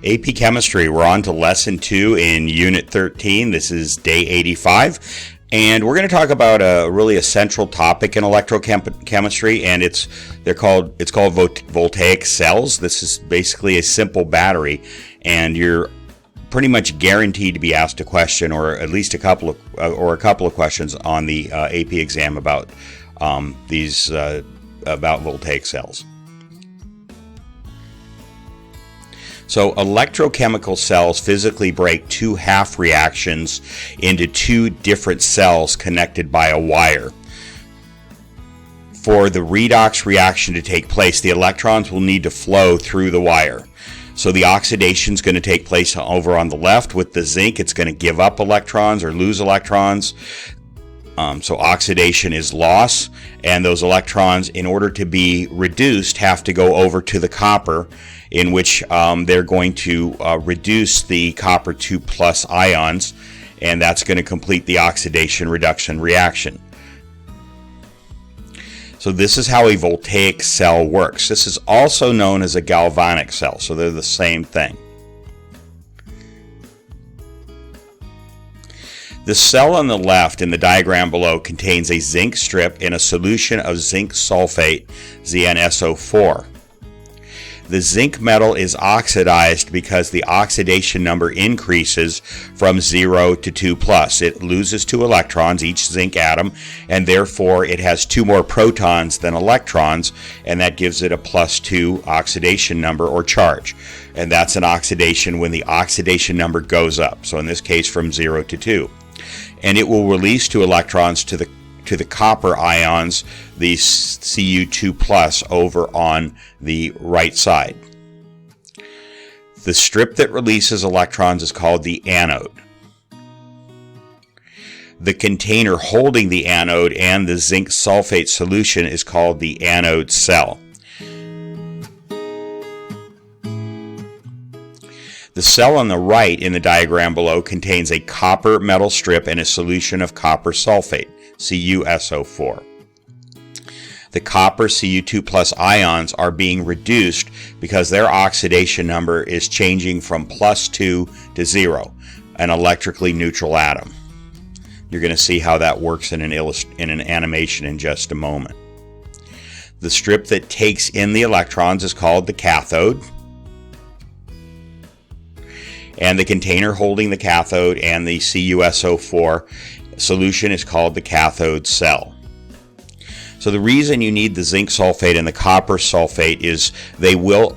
AP Chemistry, we're on to Lesson 2 in Unit 13. This is Day 85. And we're going to talk about a central topic in electrochemistry, and it's called voltaic cells. This is basically a simple battery, and you're pretty much guaranteed to be asked a question, or at least a couple of questions on the AP exam about about voltaic cells. So electrochemical cells physically break two half reactions into two different cells connected by a wire. For the redox reaction to take place, the electrons will need to flow through the wire. So the oxidation is going to take place over on the left with the zinc. It's going to give up electrons or lose electrons. So oxidation is loss, and those electrons, in order to be reduced, have to go over to the copper, in which they're going to reduce the copper 2+ ions, and that's going to complete the oxidation reduction reaction. So this is how a voltaic cell works. This is also known as a galvanic cell, so they're the same thing. The cell on the left in the diagram below contains a zinc strip in a solution of zinc sulfate, ZnSO4. The zinc metal is oxidized because the oxidation number increases from 0 to 2+. It loses 2 electrons, each zinc atom, and therefore it has 2 more protons than electrons, and that gives it a +2 oxidation number or charge. And that's an oxidation when the oxidation number goes up, so in this case from 0 to 2. And it will release 2 electrons to the copper ions, the Cu2+, over on the right side. The strip that releases electrons is called the anode. The container holding the anode and the zinc sulfate solution is called the anode cell. The cell on the right in the diagram below contains a copper metal strip and a solution of copper sulfate, CuSO4. The copper Cu2+ ions are being reduced because their oxidation number is changing from +2 to 0, an electrically neutral atom. You're going to see how that works in an animation in just a moment. The strip that takes in the electrons is called the cathode. And the container holding the cathode and the CuSO4 solution is called the cathode cell. So the reason you need the zinc sulfate and the copper sulfate is they will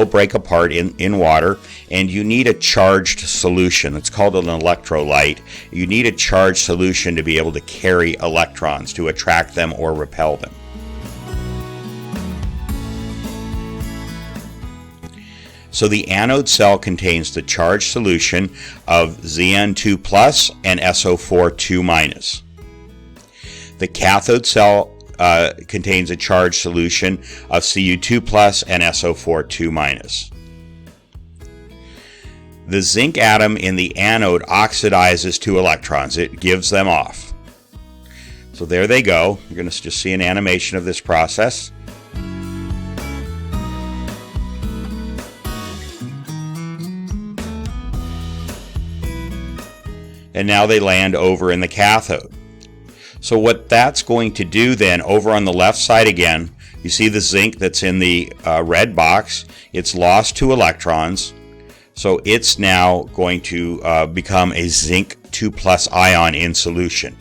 break apart in water, and you need a charged solution. It's called an electrolyte. You need a charged solution to be able to carry electrons, to attract them or repel them. So the anode cell contains the charged solution of Zn2+ and SO4 2-. The cathode cell contains a charged solution of Cu2+ and SO4 2-. The zinc atom in the anode oxidizes 2 electrons. It gives them off. So there they go. You're going to just see an animation of this process. And now they land over in the cathode. So what that's going to do then, over on the left side again, you see the zinc that's in the red box. It's lost 2 electrons, so it's now going to become a zinc 2+ ion in solution.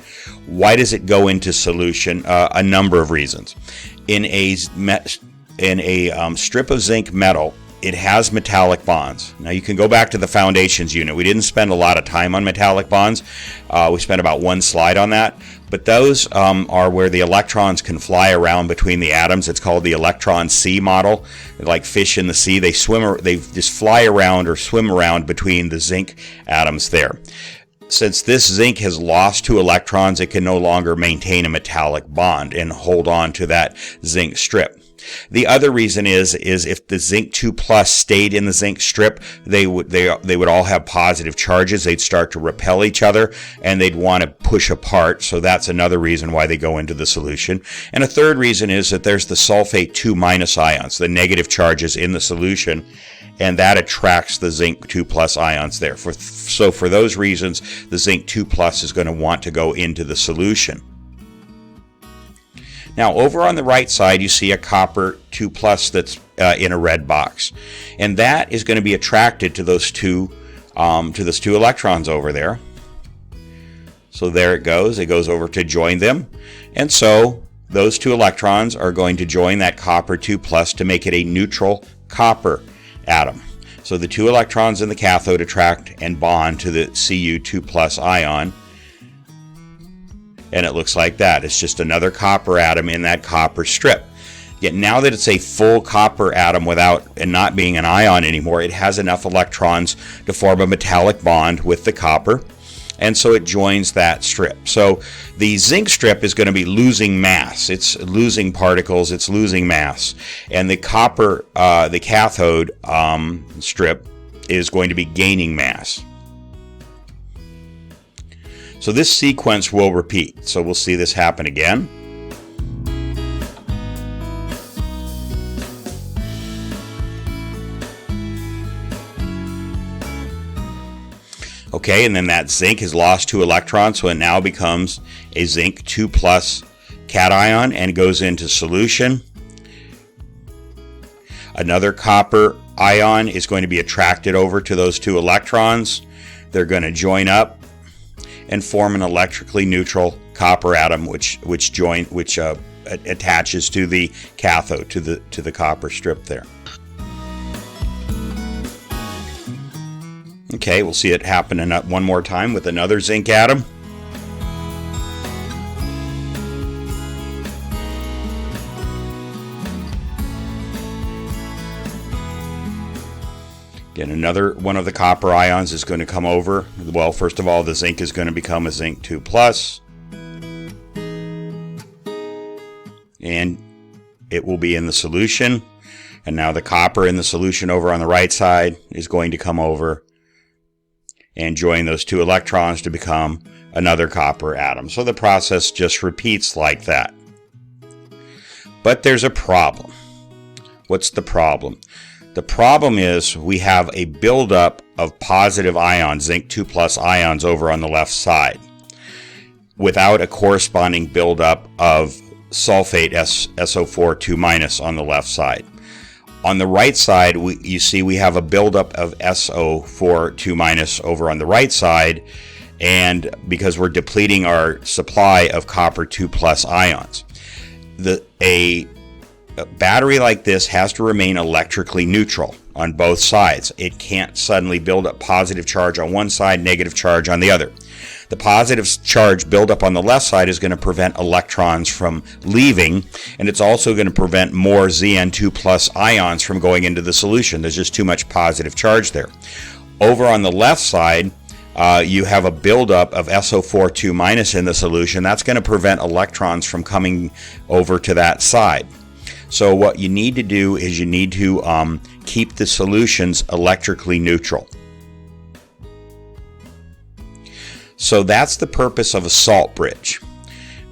Why does it go into solution? A number of reasons. In a strip of zinc metal, it has metallic bonds. Now you can go back to the foundations unit. We didn't spend a lot of time on metallic bonds. We spent about 1 slide on that. But those are where the electrons can fly around between the atoms. It's called the electron sea model. They're like fish in the sea. They just fly around or swim around between the zinc atoms there. Since this zinc has lost 2 electrons, it can no longer maintain a metallic bond and hold on to that zinc strip. The other reason is if the zinc 2+ stayed in the zinc strip, they would all have positive charges. They'd start to repel each other, and they'd want to push apart. So that's another reason why they go into the solution. And a third reason is that there's the sulfate 2- ions, the negative charges in the solution, and that attracts the zinc 2 plus ions there. So for those reasons, the zinc 2 plus is going to want to go into the solution. Now over on the right side, you see a copper 2 plus that's in a red box, and that is going to be attracted to those two electrons over there. So there it goes over to join them, and so those two electrons are going to join that copper 2 plus to make it a neutral copper atom. So the two electrons in the cathode attract and bond to the Cu2 plus ion, and it looks like that. It's just another copper atom in that copper strip. Yet now that it's a full copper atom and not being an ion anymore, it has enough electrons to form a metallic bond with the copper, and so it joins that strip. So the zinc strip is going to be losing mass. It's losing particles, it's losing mass. And the copper, the cathode strip is going to be gaining mass. So this sequence will repeat. So we'll see this happen again. Okay, and then that zinc has lost 2 electrons, so it now becomes a zinc 2 plus cation and goes into solution. Another copper ion is going to be attracted over to those 2 electrons. They're going to join up and form an electrically neutral copper atom, which attaches to the cathode, to the copper strip there. Okay, we'll see it happen one more time with another zinc atom. Again, another one of the copper ions is going to come over. Well, first of all, the zinc is going to become a zinc 2 plus. And it will be in the solution. And now the copper in the solution over on the right side is going to come over and join those 2 electrons to become another copper atom. So the process just repeats like that. But there's a problem. What's the problem? The problem is we have a buildup of positive ions, zinc 2 plus ions over on the left side, without a corresponding buildup of sulfate SO4 2 minus on the left side. On the right side, you see we have a buildup of SO4 2 minus over on the right side, and because we're depleting our supply of copper 2 plus ions. A battery like this has to remain electrically neutral on both sides. It can't suddenly build up positive charge on one side, negative charge on the other. The positive charge buildup on the left side is going to prevent electrons from leaving, and it's also going to prevent more Zn2 plus ions from going into the solution. There's just too much positive charge there. Over on the left side, you have a buildup of SO4 2 minus in the solution. That's going to prevent electrons from coming over to that side. So what you need to do is you need to keep the solutions electrically neutral. So that's the purpose of a salt bridge.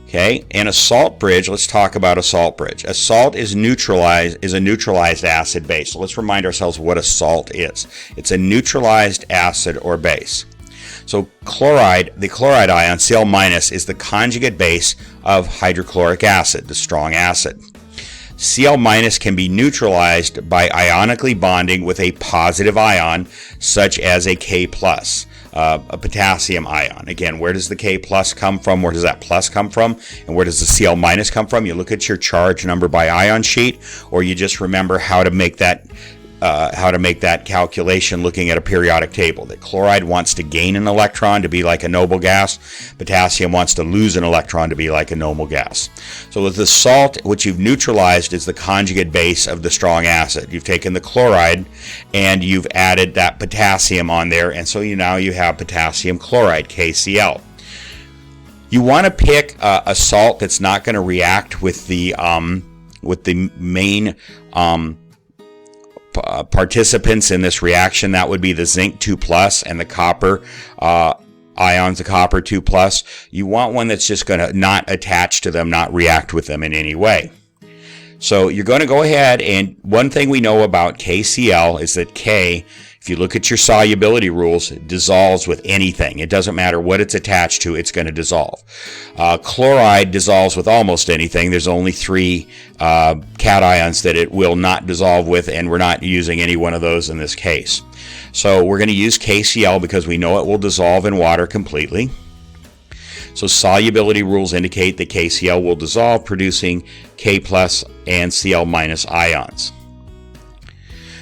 Okay, and a salt bridge, let's talk about a salt bridge. A salt is a neutralized acid base. So let's remind ourselves what a salt is. It's a neutralized acid or base. So the chloride ion, Cl minus, is the conjugate base of hydrochloric acid, the strong acid. Cl minus can be neutralized by ionically bonding with a positive ion, such as a K plus, a potassium ion. Again, where does the K plus come from? Where does that plus come from? And where does the Cl minus come from? You look at your charge number by ion sheet, or you just remember how to make that calculation looking at a periodic table. That chloride wants to gain an electron to be like a noble gas. Potassium wants to lose an electron to be like a noble gas. So with the salt, which you've neutralized, is the conjugate base of the strong acid. You've taken the chloride and you've added that potassium on there, and so now you have potassium chloride, KCl. You want to pick a salt that's not going to react with the main participants in this reaction. That would be the zinc 2 plus and the copper ions, the copper 2 plus. You want one that's just going to not attach to them, not react with them in any way. So you're going to go ahead, and one thing we know about KCl is that K, if you look at your solubility rules, it dissolves with anything. It doesn't matter what it's attached to, it's going to dissolve. Chloride dissolves with almost anything. There's only 3 cations that it will not dissolve with, and we're not using any one of those in this case. So we're going to use KCl because we know it will dissolve in water completely. So solubility rules indicate that KCl will dissolve, producing K plus and Cl minus ions.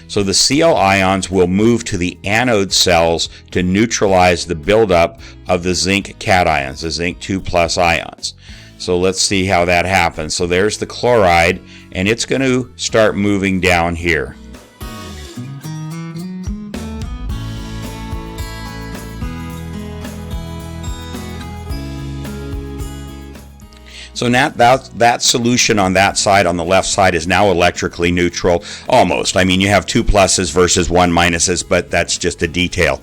So the Cl ions will move to the anode cells to neutralize the buildup of the zinc cations, the zinc 2 plus ions. So let's see how that happens. So there's the chloride, and it's going to start moving down here. So now that solution on that side, on the left side, is now electrically neutral, almost. I mean, you have 2 pluses versus 1 minuses, but that's just a detail.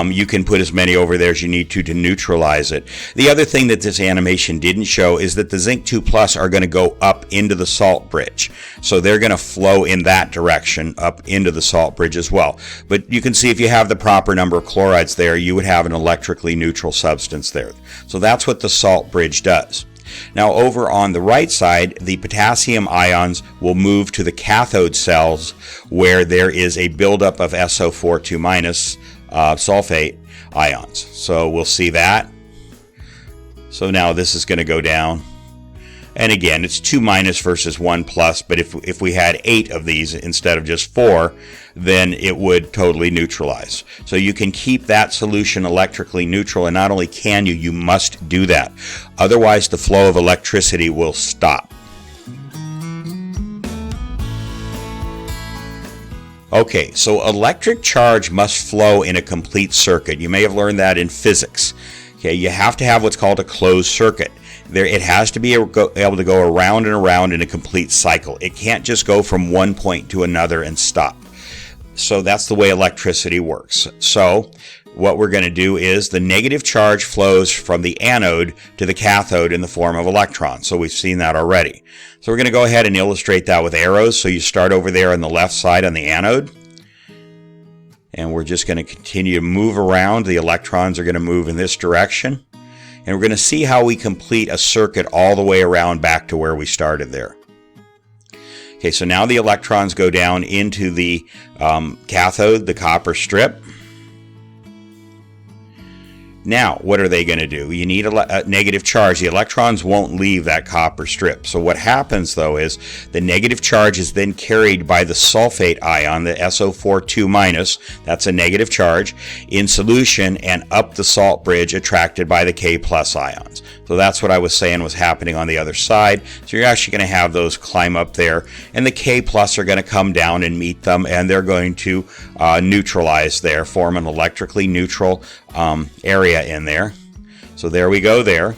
You can put as many over there as you need to neutralize it. The other thing that this animation didn't show is that the zinc 2 plus are going to go up into the salt bridge. So they're going to flow in that direction up into the salt bridge as well. But you can see if you have the proper number of chlorides there, you would have an electrically neutral substance there. So that's what the salt bridge does. Now over on the right side, the potassium ions will move to the cathode cells where there is a buildup of SO4 2 minus sulfate ions. So we'll see that. So now this is going to go down. And again, it's 2 minus versus 1 plus, but if we had 8 of these instead of just 4, then it would totally neutralize. So you can keep that solution electrically neutral, and not only can you must do that. Otherwise, the flow of electricity will stop. Okay, so electric charge must flow in a complete circuit. You may have learned that in physics. Okay, you have to have what's called a closed circuit. It has to be able to go around and around in a complete cycle. It can't just go from one point to another and stop. So that's the way electricity works. So what we're going to do is the negative charge flows from the anode to the cathode in the form of electrons. So we've seen that already. So we're going to go ahead and illustrate that with arrows. So you start over there on the left side on the anode. And we're just going to continue to move around. The electrons are going to move in this direction. And we're going to see how we complete a circuit all the way around back to where we started there. Okay, so now the electrons go down into the cathode, the copper strip. Now, what are they going to do? You need a negative charge. The electrons won't leave that copper strip. So what happens, though, is the negative charge is then carried by the sulfate ion, the SO4 2 minus, that's a negative charge, in solution and up the salt bridge attracted by the K plus ions. So that's what I was saying was happening on the other side. So you're actually going to have those climb up there, and the K plus are going to come down and meet them, and they're going to neutralize there, form an electrically neutral area in there. So there we go there.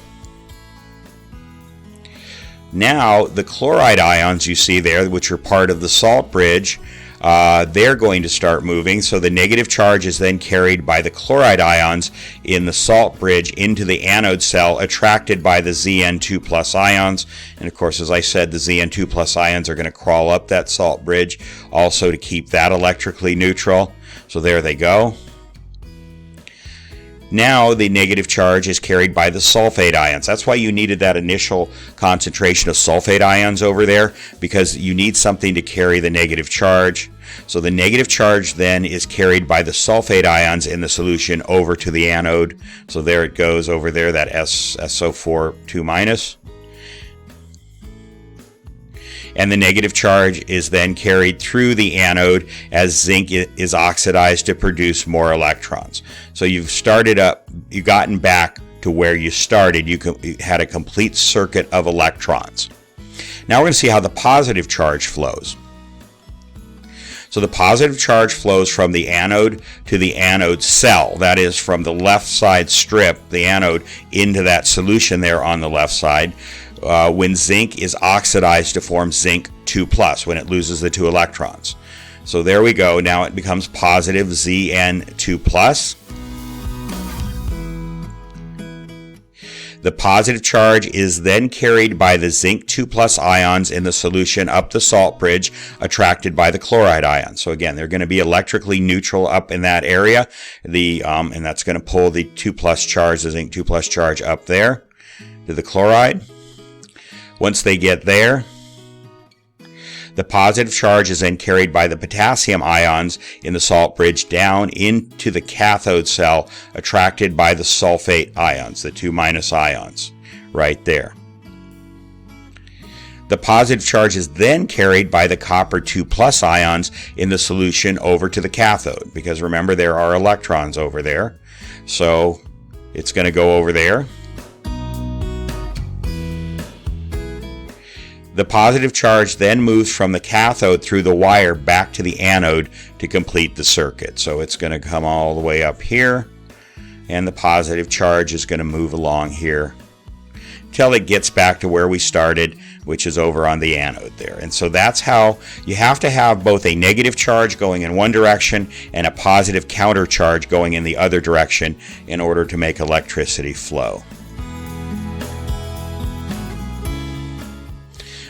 Now the chloride ions you see there, which are part of the salt bridge, they're going to start moving. So the negative charge is then carried by the chloride ions in the salt bridge into the anode cell, attracted by the Zn2 plus ions. And of course, as I said, the Zn2 plus ions are going to crawl up that salt bridge also to keep that electrically neutral. So there they go. Now the negative charge is carried by the sulfate ions. That's why you needed that initial concentration of sulfate ions over there, because you need something to carry the negative charge. So the negative charge then is carried by the sulfate ions in the solution over to the anode. So there it goes over there, that SO4 2 minus. And the negative charge is then carried through the anode as zinc is oxidized to produce more electrons. So you've gotten back to where you started. You had a complete circuit of electrons. Now we're going to see how the positive charge flows. So the positive charge flows from the anode to the anode cell. That is, from the left side strip, the anode, into that solution there on the left side. When zinc is oxidized to form zinc 2 plus, when it loses the 2 electrons. So there we go. Now it becomes positive Zn2 plus. The positive charge is then carried by the zinc 2+ ions in the solution up the salt bridge, attracted by the chloride ion. So again, they're going to be electrically neutral up in that area, and that's going to pull the 2+ charge, the zinc 2+ charge up there to the chloride. Once they get there, the positive charge is then carried by the potassium ions in the salt bridge down into the cathode cell, attracted by the sulfate ions, the 2- ions, right there. The positive charge is then carried by the copper 2+ ions in the solution over to the cathode, because remember, there are electrons over there. So it's going to go over there. The positive charge then moves from the cathode through the wire back to the anode to complete the circuit. So it's going to come all the way up here, and the positive charge is going to move along here till it gets back to where we started, which is over on the anode there. And so that's how you have to have both a negative charge going in one direction and a positive counter charge going in the other direction in order to make electricity flow.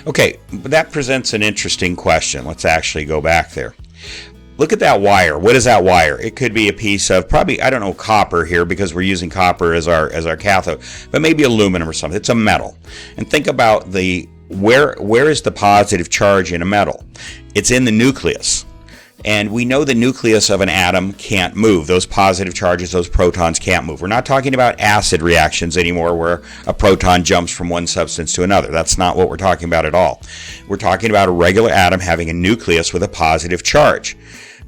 Okay, that presents an interesting question. Let's actually go back there. Look at that wire. What is that wire? It could be a piece of probably, I don't know, copper here, because we're using copper as our cathode, but maybe aluminum or something. It's a metal. And think about where is the positive charge in a metal? It's in the nucleus. And we know the nucleus of an atom can't move. Those positive charges, those protons can't move. We're not talking about acid reactions anymore where a proton jumps from one substance to another. That's not what we're talking about at all. We're talking about a regular atom having a nucleus with a positive charge.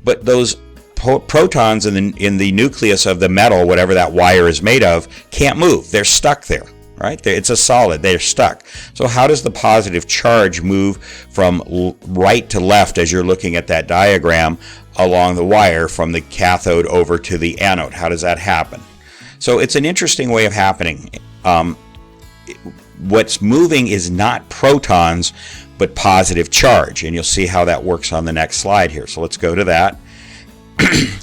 But those protons in the nucleus of the metal, whatever that wire is made of, can't move. They're stuck there. Right? It's a solid. They're stuck. So how does the positive charge move from right to left as you're looking at that diagram along the wire from the cathode over to the anode? How does that happen? So it's an interesting way of happening. What's moving is not protons, but positive charge. And you'll see how that works on the next slide here. So let's go to that.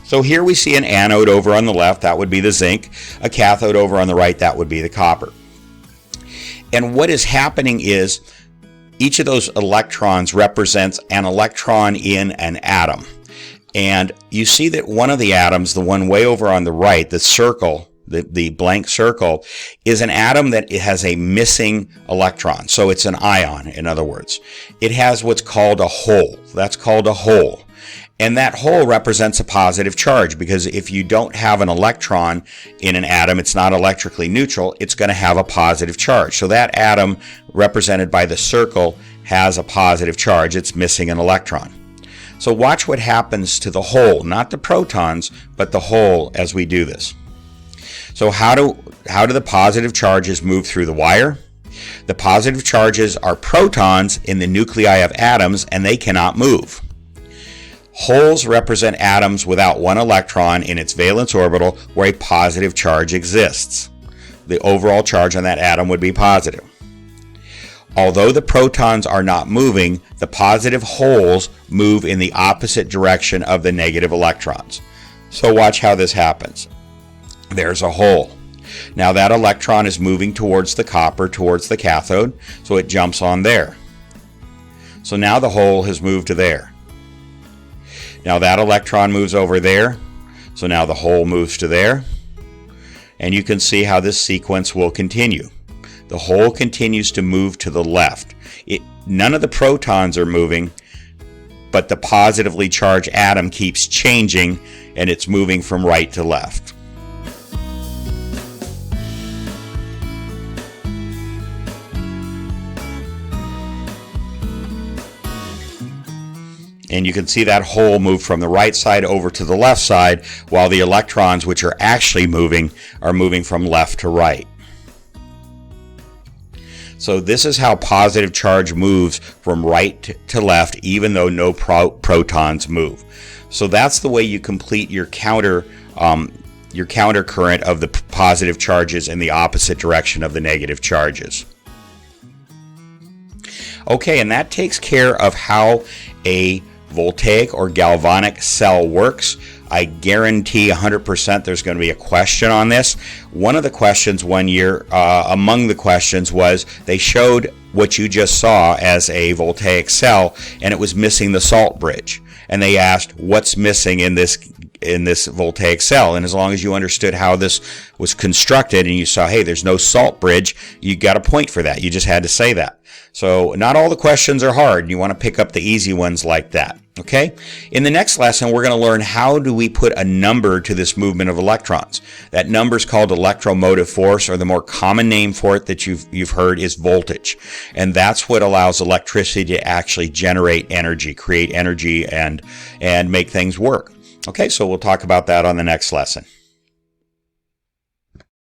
So here we see an anode over on the left. That would be the zinc. A cathode over on the right. That would be the copper. And what is happening is each of those electrons represents an electron in an atom. And you see that one of the atoms, the one way over on the right, the circle, the blank circle, is an atom that it has a missing electron. So it's an ion, in other words. It has what's called a hole. That's called a hole. And that hole represents a positive charge, because if you don't have an electron in an atom, it's not electrically neutral, it's going to have a positive charge. So that atom, represented by the circle, has a positive charge. It's missing an electron. So watch what happens to the hole, not the protons, but the hole as we do this. So how do the positive charges move through the wire? The positive charges are protons in the nuclei of atoms, and they cannot move. Holes represent atoms without one electron in its valence orbital where a positive charge exists. The overall charge on that atom would be positive. Although the protons are not moving, the positive holes move in the opposite direction of the negative electrons. So watch how this happens. There's a hole. Now that electron is moving towards the copper, towards the cathode, so it jumps on there. So now the hole has moved to there. Now that electron moves over there, so now the hole moves to there. And you can see how this sequence will continue. The hole continues to move to the left. None of the protons are moving, but the positively charged atom keeps changing, and it's moving from right to left. And you can see that hole move from the right side over to the left side, while the electrons, which are actually moving, are moving from left to right. So this is how positive charge moves from right to left, even though no protons move. So that's the way you complete your counter current of the positive charges in the opposite direction of the negative charges. Okay, and that takes care of how a voltaic or galvanic cell works. I guarantee 100% there's going to be a question on this. One of the questions one year, among the questions, was they showed what you just saw as a voltaic cell, and it was missing the salt bridge. And they asked, what's missing in this voltaic cell? And as long as you understood how this was constructed and you saw, hey, there's no salt bridge, you got a point for that. You just had to say that. So not all the questions are hard. You want to pick up the easy ones like that. Okay? In the next lesson, we're going to learn how do we put a number to this movement of electrons. That number is called electromotive force, or the more common name for it that you've heard is voltage. And that's what allows electricity to actually generate energy, create energy, and make things work. Okay, so we'll talk about that on the next lesson.